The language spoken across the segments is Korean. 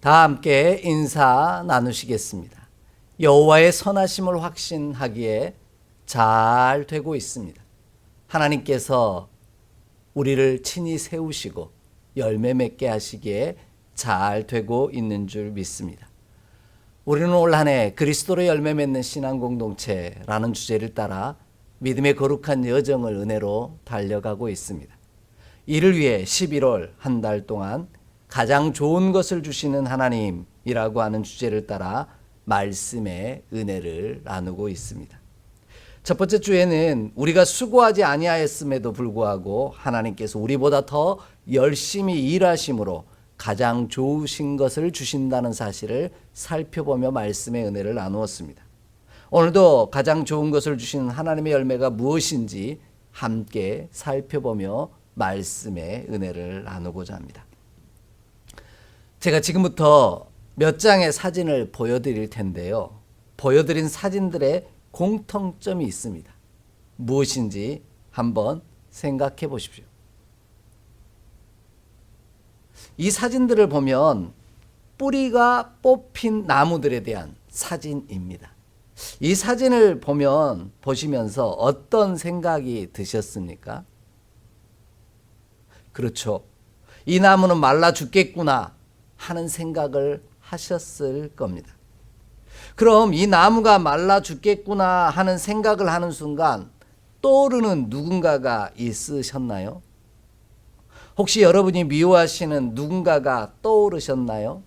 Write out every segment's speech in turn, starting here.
다 함께 인사 나누시겠습니다. 여호와의 선하심을 확신하기에 잘 되고 있습니다. 하나님께서 우리를 친히 세우시고 열매 맺게 하시기에 잘 되고 있는 줄 믿습니다. 우리는 올 한 해 그리스도로 열매 맺는 신앙 공동체라는 주제를 따라 믿음의 거룩한 여정을 은혜로 달려가고 있습니다. 이를 위해 11월 한 달 동안 가장 좋은 것을 주시는 하나님이라고 하는 주제를 따라 말씀의 은혜를 나누고 있습니다. 첫 번째 주에는 우리가 수고하지 아니하였음에도 불구하고 하나님께서 우리보다 더 열심히 일하심으로 가장 좋으신 것을 주신다는 사실을 살펴보며 말씀의 은혜를 나누었습니다. 오늘도 가장 좋은 것을 주시는 하나님의 열매가 무엇인지 함께 살펴보며 말씀의 은혜를 나누고자 합니다. 제가 지금부터 몇 장의 사진을 보여드릴 텐데요. 보여드린 사진들의 공통점이 있습니다. 무엇인지 한번 생각해 보십시오. 이 사진들을 보면 뿌리가 뽑힌 나무들에 대한 사진입니다. 이 사진을 보시면서 어떤 생각이 드셨습니까? 그렇죠. 이 나무는 말라 죽겠구나 하는 생각을 하셨을 겁니다. 그럼 이 나무가 말라 죽겠구나 하는 생각을 하는 순간 떠오르는 누군가가 있으셨나요? 혹시 여러분이 미워하시는 누군가가 떠오르셨나요?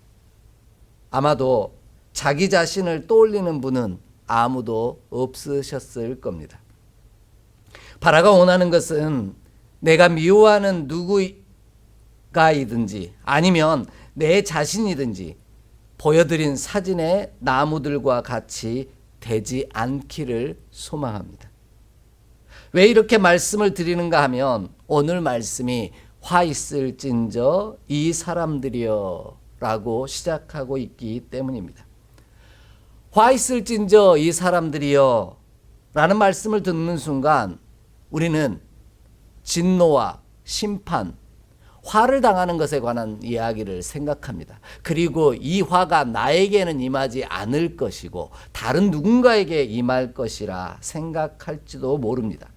아마도 자기 자신을 떠올리는 분은 아무도 없으셨을 겁니다. 바라가 원하는 것은 내가 미워하는 누구가이든지 아니면 내 자신이든지 보여드린 사진의 나무들과 같이 되지 않기를 소망합니다. 왜 이렇게 말씀을 드리는가 하면 오늘 말씀이 화 있을진저 이 사람들이여 라고 시작하고 있기 때문입니다. 화 있을진저 이 사람들이여 라는 말씀을 듣는 순간 우리는 진노와 심판, 화를 당하는 것에 관한 이야기를 생각합니다. 그리고 이 화가 나에게는 임하지 않을 것이고 다른 누군가에게 임할 것이라 생각할지도 모릅니다.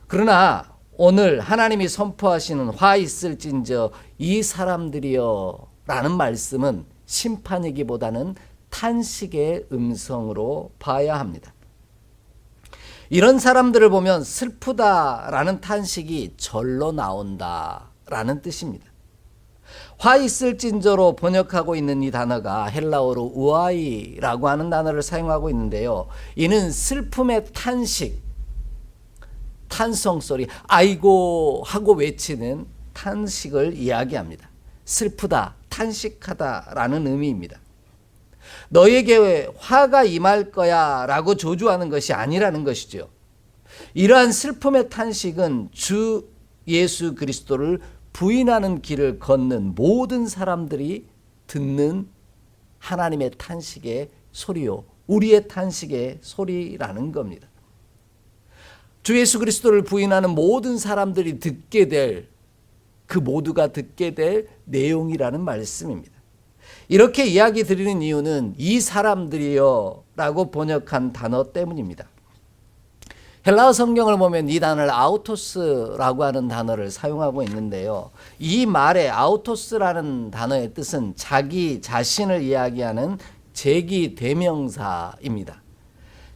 그러나 오늘 하나님이 선포하시는 화 있을진저 이 사람들이여 라는 말씀은 심판이기보다는 탄식의 음성으로 봐야 합니다. 이런 사람들을 보면 슬프다라는 탄식이 절로 나온다라는 뜻입니다. 화 있을진저로 번역하고 있는 이 단어가 헬라어로 우아이라고 하는 단어를 사용하고 있는데요. 이는 슬픔의 탄식, 탄성소리, 아이고 하고 외치는 탄식을 이야기합니다. 슬프다, 탄식하다라는 의미입니다. 너에게 화가 임할 거야 라고 조주하는 것이 아니라는 것이죠. 이러한 슬픔의 탄식은 주 예수 그리스도를 부인하는 길을 걷는 모든 사람들이 듣는 하나님의 탄식의 소리요, 우리의 탄식의 소리라는 겁니다. 주 예수 그리스도를 부인하는 모든 사람들이 듣게 될, 그 모두가 듣게 될 내용이라는 말씀입니다. 이렇게 이야기 드리는 이유는 이 사람들이요 라고 번역한 단어 때문입니다. 헬라어 성경을 보면 이 단어를 아우토스라고 하는 단어를 사용하고 있는데요. 이 말의 아우토스라는 단어의 뜻은 자기 자신을 이야기하는 제기대명사입니다.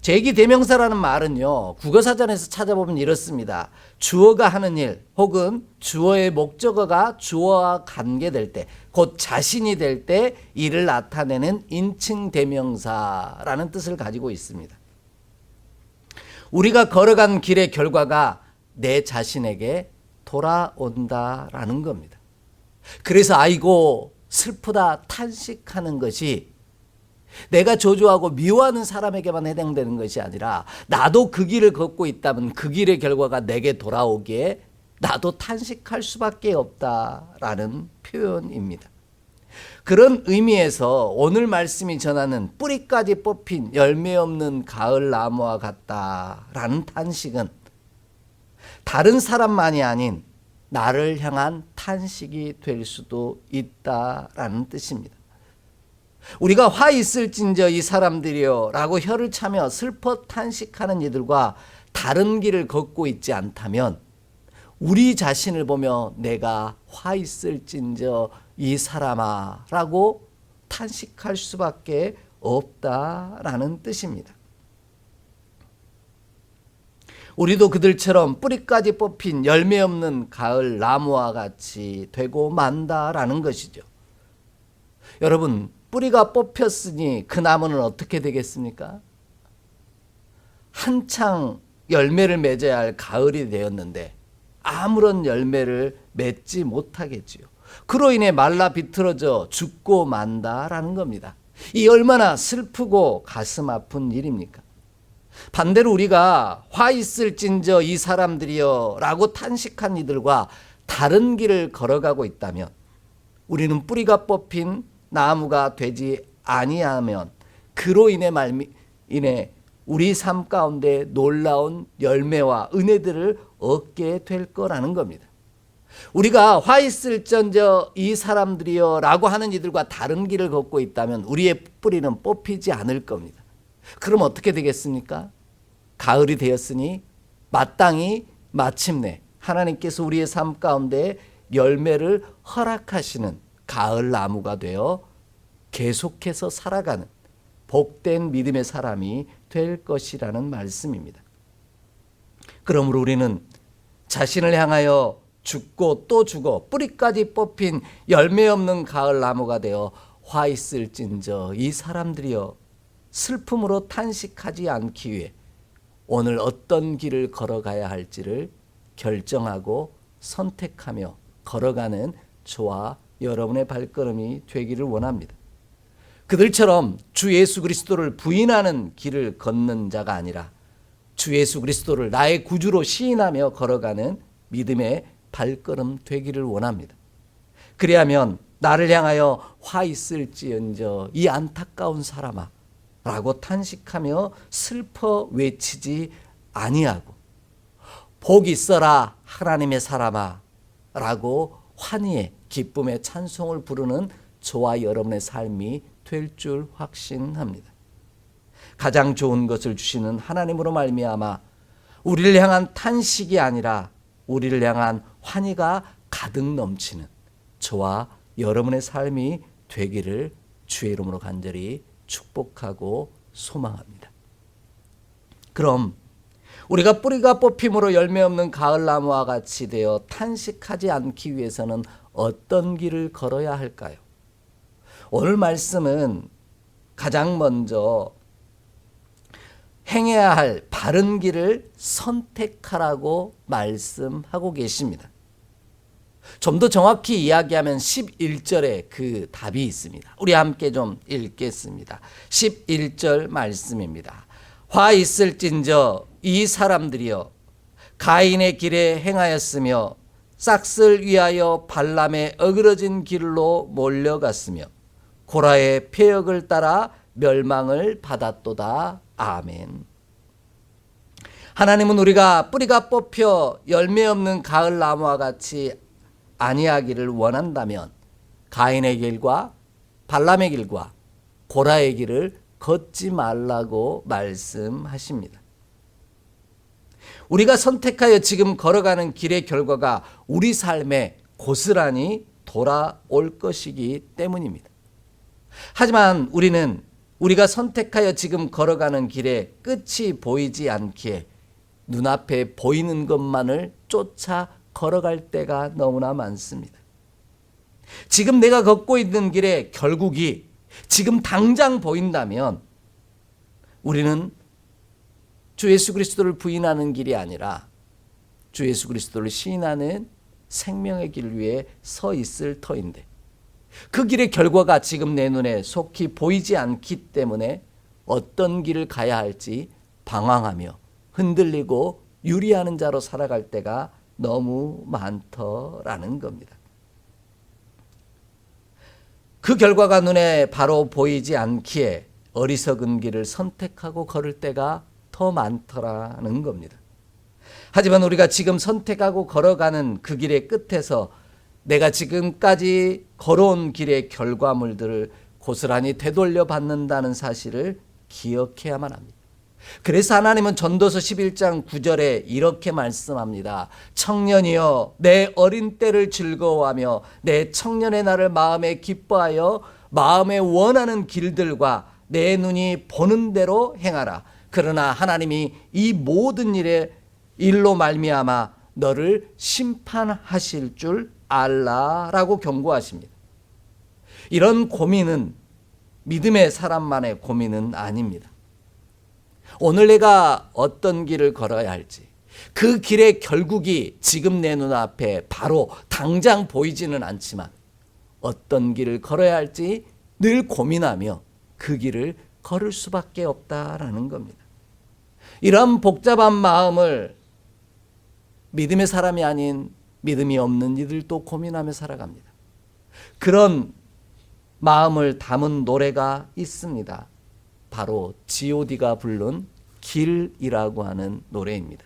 제기대명사라는 말은요, 국어사전에서 찾아보면 이렇습니다. 주어가 하는 일 혹은 주어의 목적어가 주어와 관계될 때, 곧 자신이 될 때 이를 나타내는 인칭대명사라는 뜻을 가지고 있습니다. 우리가 걸어간 길의 결과가 내 자신에게 돌아온다라는 겁니다. 그래서 아이고 슬프다 탄식하는 것이 내가 조조하고 미워하는 사람에게만 해당되는 것이 아니라 나도 그 길을 걷고 있다면 그 길의 결과가 내게 돌아오기에 나도 탄식할 수밖에 없다라는 표현입니다. 그런 의미에서 오늘 말씀이 전하는 뿌리까지 뽑힌 열매 없는 가을 나무와 같다라는 탄식은 다른 사람만이 아닌 나를 향한 탄식이 될 수도 있다라는 뜻입니다. 우리가 화 있을진저 이 사람들이여 라고 혀를 차며 슬퍼 탄식하는 이들과 다른 길을 걷고 있지 않다면 우리 자신을 보며 내가 화 있을진저 이 사람아 라고 탄식할 수밖에 없다라는 뜻입니다. 우리도 그들처럼 뿌리까지 뽑힌 열매 없는 가을 나무와 같이 되고 만다라는 것이죠. 여러분, 뿌리가 뽑혔으니 그 나무는 어떻게 되겠습니까? 한창 열매를 맺어야 할 가을이 되었는데 아무런 열매를 맺지 못하겠지요. 그로 인해 말라 비틀어져 죽고 만다라는 겁니다. 이 얼마나 슬프고 가슴 아픈 일입니까? 반대로 우리가 화 있을진저 이 사람들이여 라고 탄식한 이들과 다른 길을 걸어가고 있다면 우리는 뿌리가 뽑힌 나무가 되지 아니하면 그로 인해 우리 삶 가운데 놀라운 열매와 은혜들을 얻게 될 거라는 겁니다. 우리가 화 있을전저 이 사람들이여 라고 하는 이들과 다른 길을 걷고 있다면 우리의 뿌리는 뽑히지 않을 겁니다. 그럼 어떻게 되겠습니까? 가을이 되었으니 마땅히 마침내 하나님께서 우리의 삶 가운데 열매를 허락하시는 가을 나무가 되어 계속해서 살아가는 복된 믿음의 사람이 될 것이라는 말씀입니다. 그러므로 우리는 자신을 향하여 죽고 또 죽어 뿌리까지 뽑힌 열매 없는 가을 나무가 되어 화 있을진저 이 사람들이여 슬픔으로 탄식하지 않기 위해 오늘 어떤 길을 걸어가야 할지를 결정하고 선택하며 걸어가는 저와 여러분의 발걸음이 되기를 원합니다. 그들처럼 주 예수 그리스도를 부인하는 길을 걷는 자가 아니라 주 예수 그리스도를 나의 구주로 시인하며 걸어가는 믿음의 발걸음 되기를 원합니다. 그리하면 나를 향하여 화 있을지언저 이 안타까운 사람아 라고 탄식하며 슬퍼 외치지 아니하고 복 있어라 하나님의 사람아 라고 환희의 기쁨의 찬송을 부르는 저와 여러분의 삶이 될 줄 확신합니다. 가장 좋은 것을 주시는 하나님으로 말미암아 우리를 향한 탄식이 아니라 우리를 향한 환희가 가득 넘치는 저와 여러분의 삶이 되기를 주의 이름으로 간절히 축복하고 소망합니다. 그럼 우리가 뿌리가 뽑힘으로 열매 없는 가을 나무와 같이 되어 탄식하지 않기 위해서는 어떤 길을 걸어야 할까요? 오늘 말씀은 가장 먼저 행해야 할 바른 길을 선택하라고 말씀하고 계십니다. 좀 더 정확히 이야기하면 11절에 그 답이 있습니다. 우리 함께 좀 읽겠습니다. 11절 말씀입니다. 화 있을진저 이 사람들이여 가인의 길에 행하였으며 싹을 위하여 발람의 어그러진 길로 몰려갔으며 고라의 폐역을 따라 멸망을 받았도다. 아멘. 하나님은 우리가 뿌리가 뽑혀 열매 없는 가을 나무와 같이 아니하기를 원한다면 가인의 길과 발람의 길과 고라의 길을 걷지 말라고 말씀하십니다. 우리가 선택하여 지금 걸어가는 길의 결과가 우리 삶에 고스란히 돌아올 것이기 때문입니다. 하지만 우리는 우리가 선택하여 지금 걸어가는 길에 끝이 보이지 않기에 눈앞에 보이는 것만을 쫓아 걸어갈 때가 너무나 많습니다. 지금 내가 걷고 있는 길의 결국이 지금 당장 보인다면 우리는 주 예수 그리스도를 부인하는 길이 아니라 주 예수 그리스도를 시인하는 생명의 길 위에 서 있을 터인데 그 길의 결과가 지금 내 눈에 속히 보이지 않기 때문에 어떤 길을 가야 할지 방황하며 흔들리고 유리하는 자로 살아갈 때가 너무 많더라는 겁니다. 그 결과가 눈에 바로 보이지 않기에 어리석은 길을 선택하고 걸을 때가 더 많더라는 겁니다. 하지만 우리가 지금 선택하고 걸어가는 그 길의 끝에서 내가 지금까지 걸어온 길의 결과물들을 고스란히 되돌려 받는다는 사실을 기억해야만 합니다. 그래서 하나님은 전도서 11장 9절에 이렇게 말씀합니다. 청년이여 내 어린 때를 즐거워하며 내 청년의 날을 마음에 기뻐하여 마음에 원하는 길들과 내 눈이 보는 대로 행하라. 그러나 하나님이 이 모든 일로 말미암아 너를 심판하실 줄 알라라고 경고하십니다. 이런 고민은 믿음의 사람만의 고민은 아닙니다. 오늘 내가 어떤 길을 걸어야 할지, 그 길의 결국이 지금 내 눈앞에 바로 당장 보이지는 않지만 어떤 길을 걸어야 할지 늘 고민하며 그 길을 걸을 수밖에 없다라는 겁니다. 이런 복잡한 마음을 믿음의 사람이 아닌 믿음이 없는 이들도 고민하며 살아갑니다. 그런 마음을 담은 노래가 있습니다. 바로 G.O.D가 부른 길이라고 하는 노래입니다.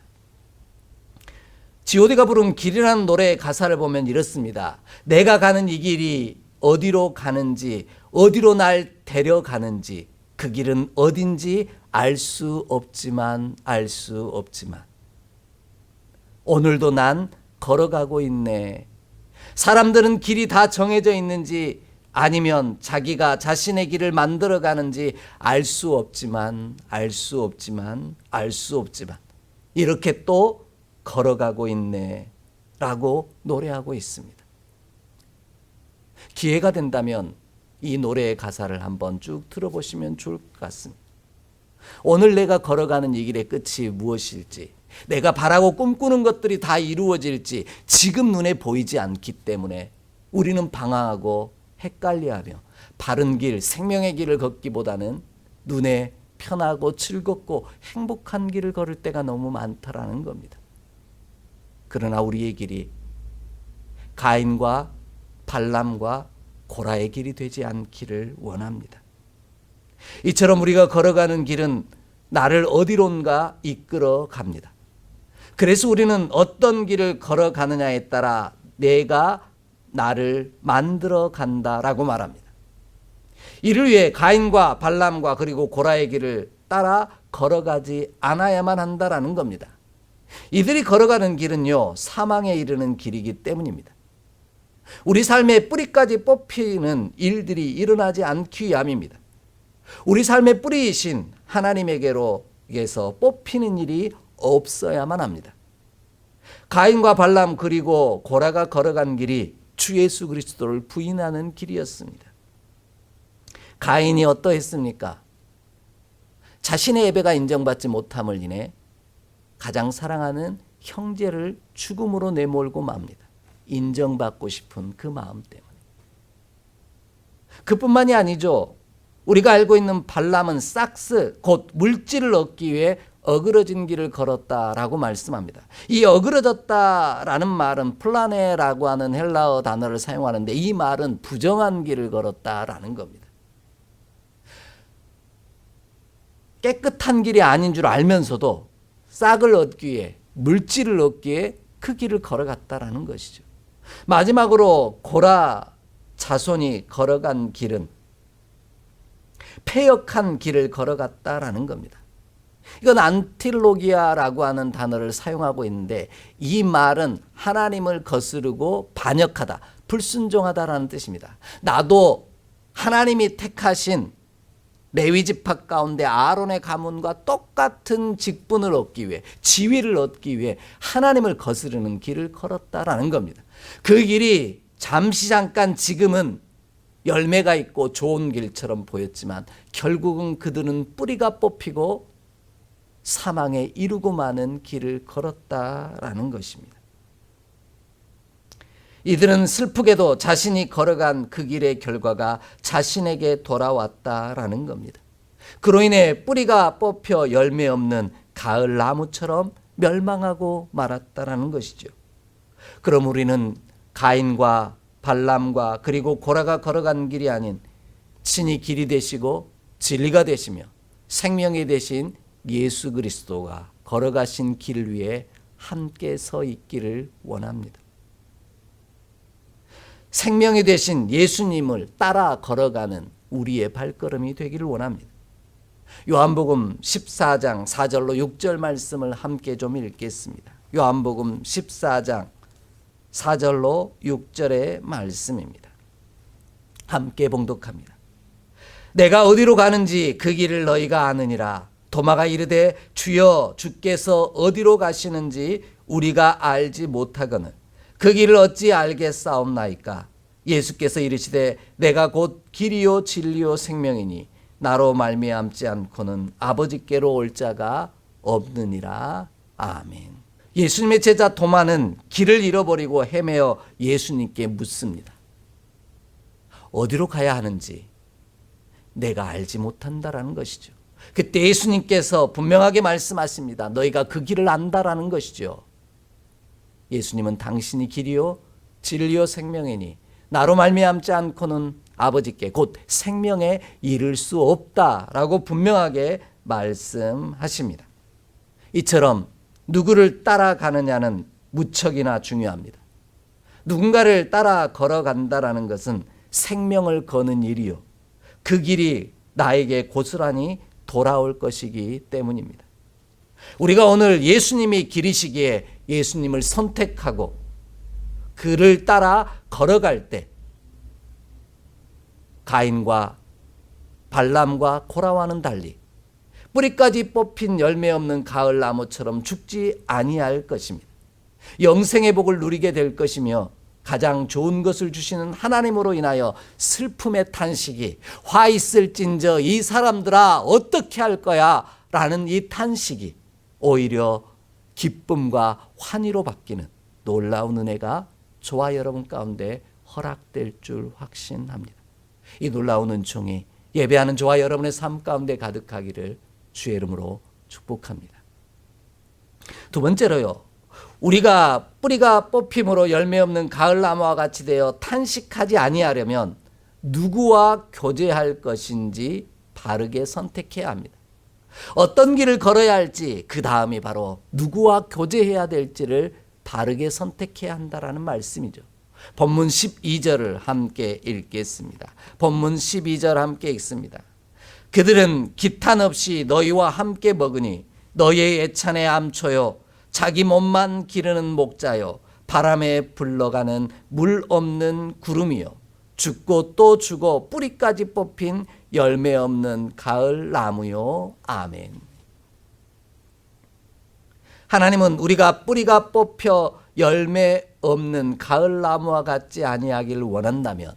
G.O.D가 부른 길이라는 노래의 가사를 보면 이렇습니다. 내가 가는 이 길이 어디로 가는지, 어디로 날 데려가는지, 그 길은 어딘지 알 수 없지만 오늘도 난 걸어가고 있네. 사람들은 길이 다 정해져 있는지 아니면 자기가 자신의 길을 만들어 가는지 알 수 없지만 이렇게 또 걸어가고 있네 라고 노래하고 있습니다. 기회가 된다면 이 노래의 가사를 한번 쭉 들어보시면 좋을 것 같습니다. 오늘 내가 걸어가는 이 길의 끝이 무엇일지, 내가 바라고 꿈꾸는 것들이 다 이루어질지 지금 눈에 보이지 않기 때문에 우리는 방황하고 헷갈려하며 바른 길, 생명의 길을 걷기보다는 눈에 편하고 즐겁고 행복한 길을 걸을 때가 너무 많다라는 겁니다. 그러나 우리의 길이 가인과 발람과 고라의 길이 되지 않기를 원합니다. 이처럼 우리가 걸어가는 길은 나를 어디론가 이끌어 갑니다. 그래서 우리는 어떤 길을 걸어가느냐에 따라 내가 나를 만들어 간다라고 말합니다. 이를 위해 가인과 발람과 그리고 고라의 길을 따라 걸어가지 않아야만 한다라는 겁니다. 이들이 걸어가는 길은요, 사망에 이르는 길이기 때문입니다. 우리 삶의 뿌리까지 뽑히는 일들이 일어나지 않기 위함입니다. 우리 삶의 뿌리이신 하나님에게서 뽑히는 일이 없어야만 합니다. 가인과 발람 그리고 고라가 걸어간 길이 주 예수 그리스도를 부인하는 길이었습니다. 가인이 어떠했습니까? 자신의 예배가 인정받지 못함을 인해 가장 사랑하는 형제를 죽음으로 내몰고 맙니다. 인정받고 싶은 그 마음 때문에. 그뿐만이 아니죠. 우리가 알고 있는 발람은 삭스, 곧 물질을 얻기 위해 어그러진 길을 걸었다라고 말씀합니다. 이 어그러졌다라는 말은 플라네라고 하는 헬라어 단어를 사용하는데 이 말은 부정한 길을 걸었다라는 겁니다. 깨끗한 길이 아닌 줄 알면서도 싹을 얻기 위해, 물질을 얻기 위해 그 길을 걸어갔다라는 것이죠. 마지막으로 고라 자손이 걸어간 길은 패역한 길을 걸어갔다라는 겁니다. 이건 안틸로기아라고 하는 단어를 사용하고 있는데 이 말은 하나님을 거스르고 반역하다, 불순종하다라는 뜻입니다. 나도 하나님이 택하신 레위 지파 가운데 아론의 가문과 똑같은 직분을 얻기 위해, 지위를 얻기 위해 하나님을 거스르는 길을 걸었다라는 겁니다. 그 길이 잠시 잠깐 지금은 열매가 있고 좋은 길처럼 보였지만 결국은 그들은 뿌리가 뽑히고 사망에 이르고 마는 길을 걸었다라는 것입니다. 이들은 슬프게도 자신이 걸어간 그 길의 결과가 자신에게 돌아왔다라는 겁니다. 그로 인해 뿌리가 뽑혀 열매 없는 가을 나무처럼 멸망하고 말았다라는 것이죠. 그럼 우리는 가인과 발람과 그리고 고라가 걸어간 길이 아닌 친히 길이 되시고 진리가 되시며 생명이 되신 예수 그리스도가 걸어가신 길을 위해 함께 서 있기를 원합니다. 생명이 되신 예수님을 따라 걸어가는 우리의 발걸음이 되기를 원합니다. 요한복음 14장 4절로 6절 말씀을 함께 좀 읽겠습니다. 요한복음 14장 4절로 6절의 말씀입니다. 함께 봉독합니다. 내가 어디로 가는지 그 길을 너희가 아느니라. 도마가 이르되 주여 주께서 어디로 가시는지 우리가 알지 못하거늘 그 길을 어찌 알겠사옵나이까. 예수께서 이르시되 내가 곧 길이요 진리요 생명이니 나로 말미암지 않고는 아버지께로 올 자가 없느니라. 아멘. 예수님의 제자 도마는 길을 잃어버리고 헤매어 예수님께 묻습니다. 어디로 가야 하는지 내가 알지 못한다라는 것이죠. 그때 예수님께서 분명하게 말씀하십니다. 너희가 그 길을 안다라는 것이죠. 예수님은 당신이 길이요 진리요 생명이니 나로 말미암지 않고는 아버지께 곧 생명에 이를 수 없다라고 분명하게 말씀하십니다. 이처럼 누구를 따라가느냐는 무척이나 중요합니다. 누군가를 따라 걸어간다라는 것은 생명을 거는 일이요 그 길이 나에게 고스란히 돌아올 것이기 때문입니다. 우리가 오늘 예수님이 길이시기에 예수님을 선택하고 그를 따라 걸어갈 때 가인과 발람과 코라와는 달리 뿌리까지 뽑힌 열매 없는 가을 나무처럼 죽지 아니할 것입니다. 영생의 복을 누리게 될 것이며 가장 좋은 것을 주시는 하나님으로 인하여 슬픔의 탄식이 화 있을진저 이 사람들아 어떻게 할 거야 라는 이 탄식이 오히려 기쁨과 환희로 바뀌는 놀라운 은혜가 저와 여러분 가운데 허락될 줄 확신합니다. 이 놀라운 은총이 예배하는 저와 여러분의 삶 가운데 가득하기를 주의 이름으로 축복합니다. 두 번째로요, 우리가 뿌리가 뽑힘으로 열매 없는 가을 나무와 같이 되어 탄식하지 아니하려면 누구와 교제할 것인지 바르게 선택해야 합니다. 어떤 길을 걸어야 할지 그 다음이 바로 누구와 교제해야 될지를 바르게 선택해야 한다라는 말씀이죠. 본문 12절을 함께 읽겠습니다. 본문 12절 함께 읽습니다. 그들은 기탄 없이 너희와 함께 먹으니 너희의 애찬의 암초요 자기 몸만 기르는 목자요 바람에 불러가는 물 없는 구름이요 죽고 또 죽어 뿌리까지 뽑힌 열매 없는 가을 나무요. 아멘. 하나님은 우리가 뿌리가 뽑혀 열매 없는 가을 나무와 같지 아니하기를 원한다면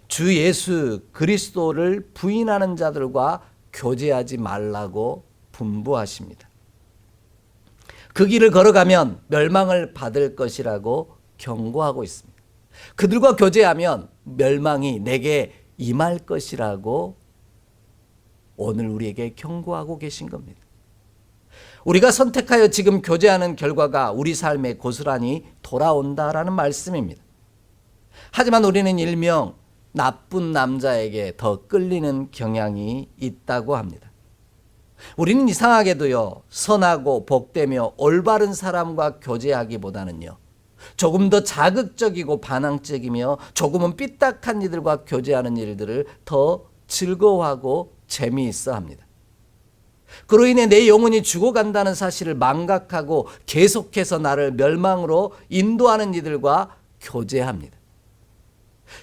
주 예수 그리스도를 부인하는 자들과 교제하지 말라고 분부하십니다. 그 길을 걸어가면 멸망을 받을 것이라고 경고하고 있습니다. 그들과 교제하면 멸망이 내게 임할 것이라고 오늘 우리에게 경고하고 계신 겁니다. 우리가 선택하여 지금 교제하는 결과가 우리 삶에 고스란히 돌아온다라는 말씀입니다. 하지만 우리는 일명 나쁜 남자에게 더 끌리는 경향이 있다고 합니다. 우리는 이상하게도요, 선하고 복되며 올바른 사람과 교제하기보다는요, 조금 더 자극적이고 반항적이며 조금은 삐딱한 이들과 교제하는 일들을 더 즐거워하고 재미있어 합니다. 그로 인해 내 영혼이 죽어간다는 사실을 망각하고 계속해서 나를 멸망으로 인도하는 이들과 교제합니다.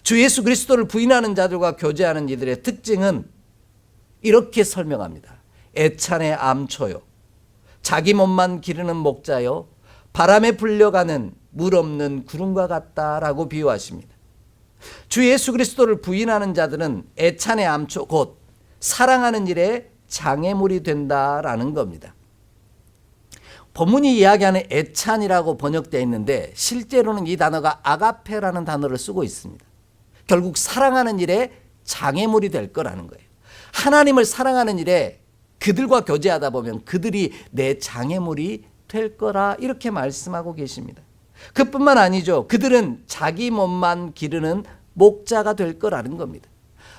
주 예수 그리스도를 부인하는 자들과 교제하는 이들의 특징은 이렇게 설명합니다. 애찬의 암초요 자기 몸만 기르는 목자요 바람에 불려가는 물 없는 구름과 같다라고 비유하십니다. 주 예수 그리스도를 부인하는 자들은 애찬의 암초 곧 사랑하는 일에 장애물이 된다라는 겁니다. 본문이 이야기하는 애찬이라고 번역되어 있는데 실제로는 이 단어가 아가페라는 단어를 쓰고 있습니다. 결국 사랑하는 일에 장애물이 될 거라는 거예요. 하나님을 사랑하는 일에 그들과 교제하다 보면 그들이 내 장애물이 될 거라 이렇게 말씀하고 계십니다. 그뿐만 아니죠. 그들은 자기 몸만 기르는 목자가 될 거라는 겁니다.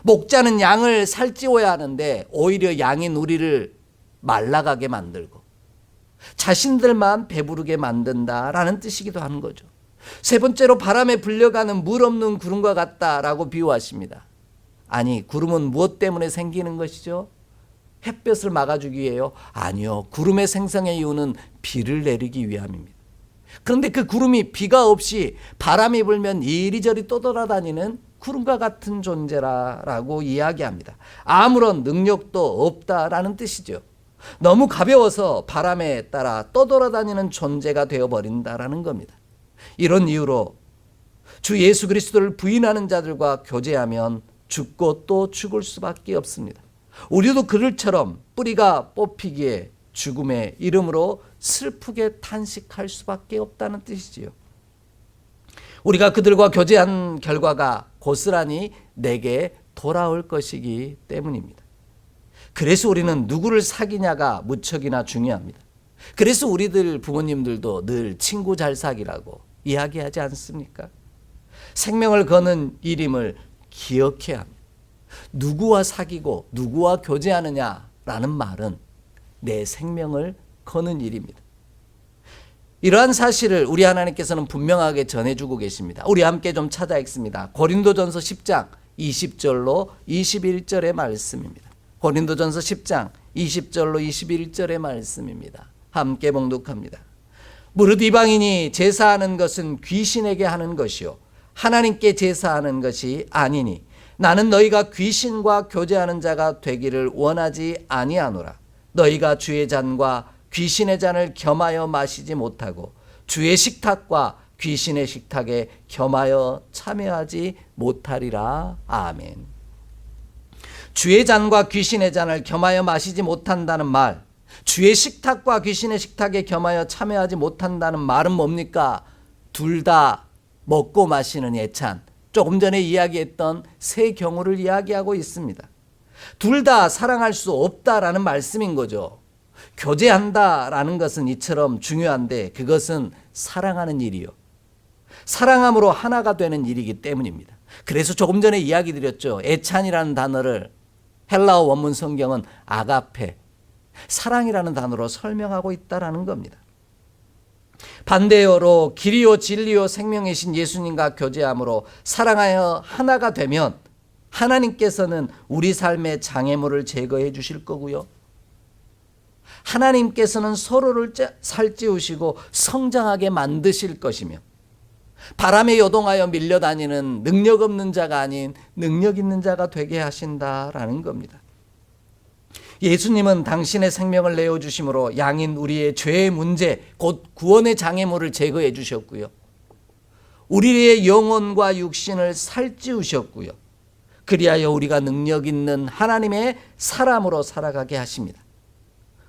목자는 양을 살찌워야 하는데 오히려 양인 우리를 말라가게 만들고 자신들만 배부르게 만든다라는 뜻이기도 하는 거죠. 세 번째로 바람에 불려가는 물 없는 구름과 같다라고 비유하십니다. 아니, 구름은 무엇 때문에 생기는 것이죠? 햇볕을 막아주기 위해요? 아니요. 구름의 생성의 이유는 비를 내리기 위함입니다. 그런데 그 구름이 비가 없이 바람이 불면 이리저리 떠돌아다니는 구름과 같은 존재라고 이야기합니다. 아무런 능력도 없다라는 뜻이죠. 너무 가벼워서 바람에 따라 떠돌아다니는 존재가 되어버린다라는 겁니다. 이런 이유로 주 예수 그리스도를 부인하는 자들과 교제하면 죽고 또 죽을 수밖에 없습니다. 우리도 그들처럼 뿌리가 뽑히기에 죽음의 이름으로 슬프게 탄식할 수밖에 없다는 뜻이지요. 우리가 그들과 교제한 결과가 고스란히 내게 돌아올 것이기 때문입니다. 그래서 우리는 누구를 사귀냐가 무척이나 중요합니다. 그래서 우리들 부모님들도 늘 친구 잘 사귀라고 이야기하지 않습니까? 생명을 거는 일임을 기억해야 합니다. 누구와 사귀고 누구와 교제하느냐라는 말은 내 생명을 거는 일입니다. 이러한 사실을 우리 하나님께서는 분명하게 전해주고 계십니다. 우리 함께 좀 찾아 읽습니다. 고린도전서 10장 20절로 21절의 말씀입니다. 고린도전서 10장 20절로 21절의 말씀입니다. 함께 봉독합니다. 무릇 이방인이 제사하는 것은 귀신에게 하는 것이요 하나님께 제사하는 것이 아니니 나는 너희가 귀신과 교제하는 자가 되기를 원하지 아니하노라. 너희가 주의 잔과 귀신의 잔을 겸하여 마시지 못하고 주의 식탁과 귀신의 식탁에 겸하여 참여하지 못하리라. 아멘. 주의 잔과 귀신의 잔을 겸하여 마시지 못한다는 말, 주의 식탁과 귀신의 식탁에 겸하여 참여하지 못한다는 말은 뭡니까? 둘 다 먹고 마시는 예찬, 조금 전에 이야기했던 세 경우를 이야기하고 있습니다. 둘 다 사랑할 수 없다라는 말씀인 거죠. 교제한다라는 것은 이처럼 중요한데 그것은 사랑하는 일이요. 사랑함으로 하나가 되는 일이기 때문입니다. 그래서 조금 전에 이야기 드렸죠. 애찬이라는 단어를 헬라어 원문 성경은 아가페, 사랑이라는 단어로 설명하고 있다라는 겁니다. 반대어로 길이요 진리요 생명이신 예수님과 교제함으로 사랑하여 하나가 되면 하나님께서는 우리 삶의 장애물을 제거해 주실 거고요. 하나님께서는 서로를 살찌우시고 성장하게 만드실 것이며 바람에 요동하여 밀려다니는 능력 없는 자가 아닌 능력 있는 자가 되게 하신다라는 겁니다. 예수님은 당신의 생명을 내어주심으로 양인 우리의 죄의 문제, 곧 구원의 장애물을 제거해 주셨고요. 우리의 영혼과 육신을 살찌우셨고요. 그리하여 우리가 능력 있는 하나님의 사람으로 살아가게 하십니다.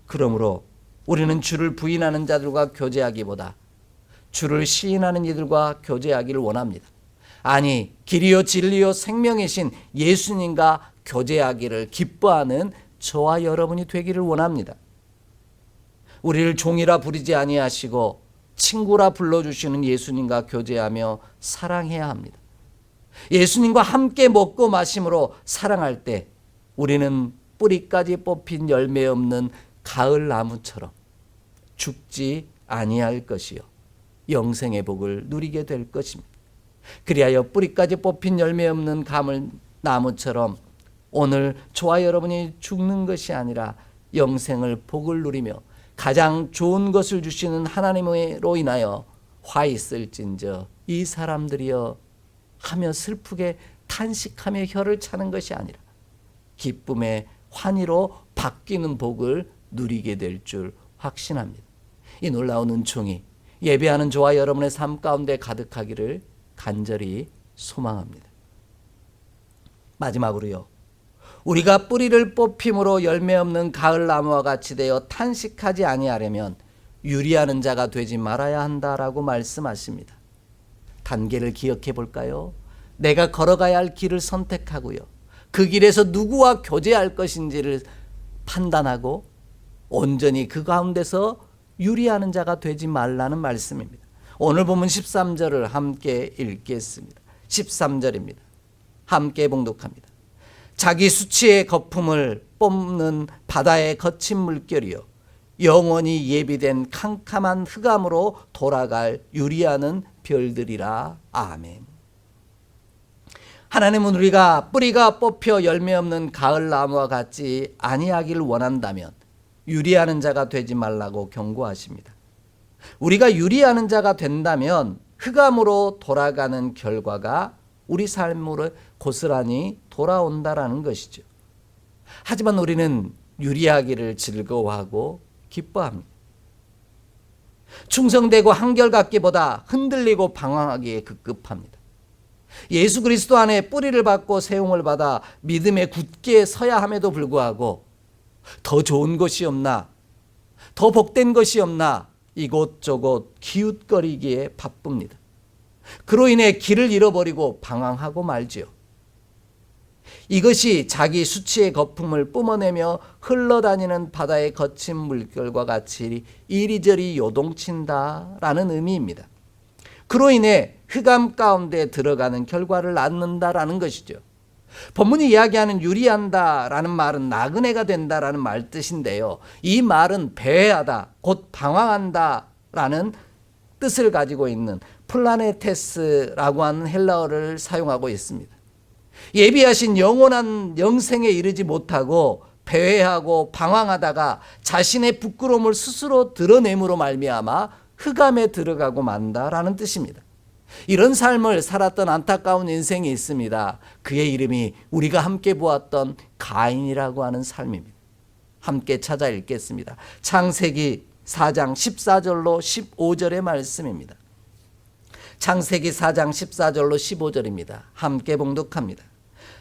그러므로 우리는 주를 부인하는 자들과 교제하기보다 주를 시인하는 이들과 교제하기를 원합니다. 아니, 길이요 진리요 생명이신 예수님과 교제하기를 기뻐하는 저와 여러분이 되기를 원합니다. 우리를 종이라 부르지 아니하시고 친구라 불러주시는 예수님과 교제하며 사랑해야 합니다. 예수님과 함께 먹고 마심으로 사랑할 때 우리는 뿌리까지 뽑힌 열매 없는 가을 나무처럼 죽지 아니할 것이요 영생의 복을 누리게 될 것입니다. 그리하여 뿌리까지 뽑힌 열매 없는 가물 나무처럼 오늘 저와 여러분이 죽는 것이 아니라 영생을 복을 누리며 가장 좋은 것을 주시는 하나님으로 인하여 화 있을진저 이 사람들이여 하며 슬프게 탄식하며 혀를 차는 것이 아니라 기쁨의 환희로 바뀌는 복을 누리게 될 줄 확신합니다. 이 놀라운 은총이 예배하는 저와 여러분의 삶 가운데 가득하기를 간절히 소망합니다. 마지막으로요. 우리가 뿌리를 뽑힘으로 열매 없는 가을 나무와 같이 되어 탄식하지 아니하려면 유리하는 자가 되지 말아야 한다라고 말씀하십니다. 단계를 기억해 볼까요? 내가 걸어가야 할 길을 선택하고요. 그 길에서 누구와 교제할 것인지를 판단하고 온전히 그 가운데서 유리하는 자가 되지 말라는 말씀입니다. 오늘 본문 13절을 함께 읽겠습니다. 13절입니다. 함께 봉독합니다. 자기 수치의 거품을 뽐는 바다의 거친 물결이요 영원히 예비된 캄캄한 흑암으로 돌아갈 유리하는 별들이라. 아멘. 하나님은 우리가 뿌리가 뽑혀 열매 없는 가을 나무와 같지 아니하기를 원한다면 유리하는 자가 되지 말라고 경고하십니다. 우리가 유리하는 자가 된다면 흑암으로 돌아가는 결과가 우리 삶으로 고스란히 돌아온다라는 것이죠. 하지만 우리는 유리하기를 즐거워하고 기뻐합니다. 충성되고 한결같기보다 흔들리고 방황하기에 급급합니다. 예수 그리스도 안에 뿌리를 받고 세움을 받아 믿음에 굳게 서야 함에도 불구하고 더 좋은 것이 없나, 더 복된 것이 없나 이곳저곳 기웃거리기에 바쁩니다. 그로 인해 길을 잃어버리고 방황하고 말지요. 이것이 자기 수치의 거품을 뿜어내며 흘러다니는 바다의 거친 물결과 같이 이리저리 요동친다라는 의미입니다. 그로 인해 흑암 가운데 들어가는 결과를 낳는다라는 것이죠. 본문이 이야기하는 유리한다라는 말은 나그네가 된다라는 말 뜻인데요. 이 말은 배회하다, 곧 방황한다라는 뜻을 가지고 있는 플라네테스라고 하는 헬라어를 사용하고 있습니다. 예비하신 영원한 영생에 이르지 못하고 배회하고 방황하다가 자신의 부끄러움을 스스로 드러냄으로 말미암아 흑암에 들어가고 만다라는 뜻입니다. 이런 삶을 살았던 안타까운 인생이 있습니다. 그의 이름이 우리가 함께 보았던 가인이라고 하는 삶입니다. 함께 찾아 읽겠습니다. 창세기 4장 14절로 15절의 말씀입니다. 창세기 4장 14절로 15절입니다. 함께 봉독합니다.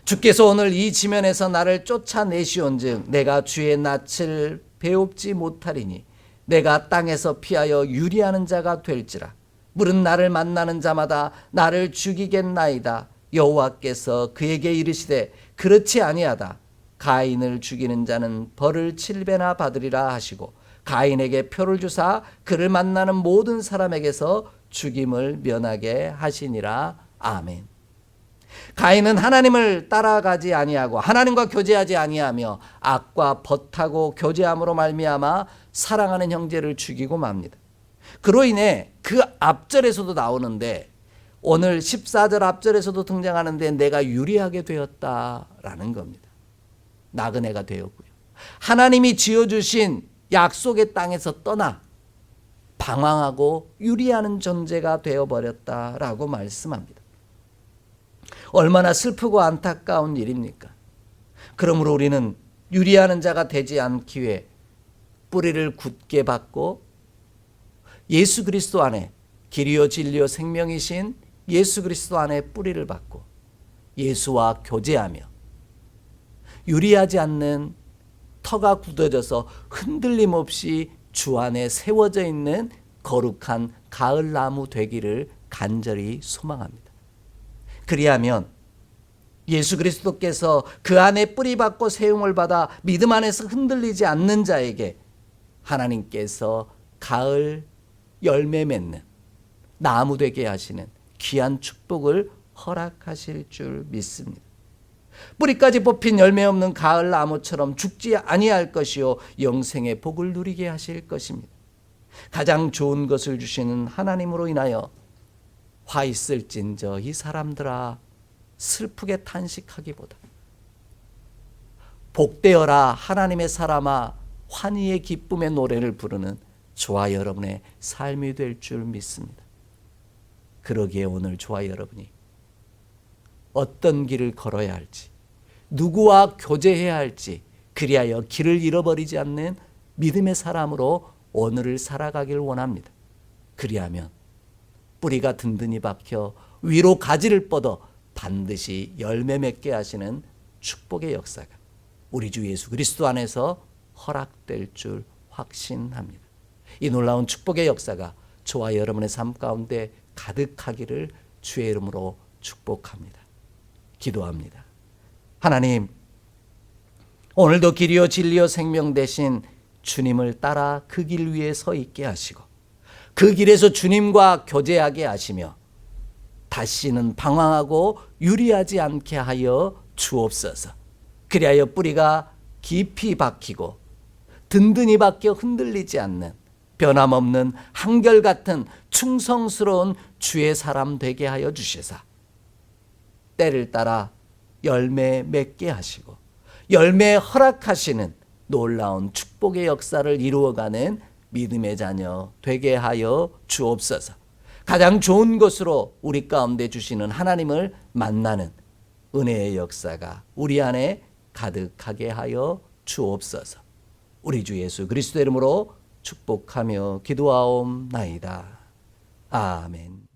주께서 오늘 이 지면에서 나를 쫓아내시온즉 내가 주의 낯을 배웁지 못하리니 내가 땅에서 피하여 유리하는 자가 될지라. 물은 나를 만나는 자마다 나를 죽이겠나이다. 여호와께서 그에게 이르시되 그렇지 아니하다. 가인을 죽이는 자는 벌을 7배나 받으리라 하시고 가인에게 표를 주사 그를 만나는 모든 사람에게서 죽임을 면하게 하시니라. 아멘. 가인은 하나님을 따라가지 아니하고 하나님과 교제하지 아니하며 악과 벗하고 교제함으로 말미암아 사랑하는 형제를 죽이고 맙니다. 그로 인해 그 앞절에서도 나오는데 오늘 14절 앞절에서도 등장하는데 내가 유리하게 되었다라는 겁니다. 나그네가 되었고요. 하나님이 지어주신 약속의 땅에서 떠나 방황하고 유리하는 존재가 되어버렸다라고 말씀합니다. 얼마나 슬프고 안타까운 일입니까? 그러므로 우리는 유리하는 자가 되지 않기 위해 뿌리를 굳게 받고 예수 그리스도 안에 길이요 진리요 생명이신 예수 그리스도 안에 뿌리를 받고 예수와 교제하며 유리하지 않는 터가 굳어져서 흔들림 없이 주 안에 세워져 있는 거룩한 가을나무 되기를 간절히 소망합니다. 그리하면 예수 그리스도께서 그 안에 뿌리 받고 세움을 받아 믿음 안에서 흔들리지 않는 자에게 하나님께서 가을 열매 맺는 나무 되게 하시는 귀한 축복을 허락하실 줄 믿습니다. 뿌리까지 뽑힌 열매 없는 가을 나무처럼 죽지 아니할 것이요 영생의 복을 누리게 하실 것입니다. 가장 좋은 것을 주시는 하나님으로 인하여 화 있을진저 이 사람들아 슬프게 탄식하기보다 복되어라 하나님의 사람아 환희의 기쁨의 노래를 부르는 저와 여러분의 삶이 될 줄 믿습니다. 그러기에 오늘 저와 여러분이 어떤 길을 걸어야 할지 누구와 교제해야 할지 그리하여 길을 잃어버리지 않는 믿음의 사람으로 오늘을 살아가길 원합니다. 그리하면 뿌리가 든든히 박혀 위로 가지를 뻗어 반드시 열매 맺게 하시는 축복의 역사가 우리 주 예수 그리스도 안에서 허락될 줄 확신합니다. 이 놀라운 축복의 역사가 저와 여러분의 삶 가운데 가득하기를 주의 이름으로 축복합니다. 기도합니다. 하나님, 오늘도 길이요 진리요 생명 되신 주님을 따라 그 길 위에 서 있게 하시고 그 길에서 주님과 교제하게 하시며 다시는 방황하고 유리하지 않게 하여 주옵소서. 그리하여 뿌리가 깊이 박히고 든든히 박혀 흔들리지 않는 변함없는 한결같은 충성스러운 주의 사람 되게 하여 주시사 때를 따라 열매 맺게 하시고 열매 허락하시는 놀라운 축복의 역사를 이루어가는 믿음의 자녀 되게 하여 주옵소서. 가장 좋은 것으로 우리 가운데 주시는 하나님을 만나는 은혜의 역사가 우리 안에 가득하게 하여 주옵소서. 우리 주 예수 그리스도 이름으로 축복하며 기도하옵나이다. 아멘.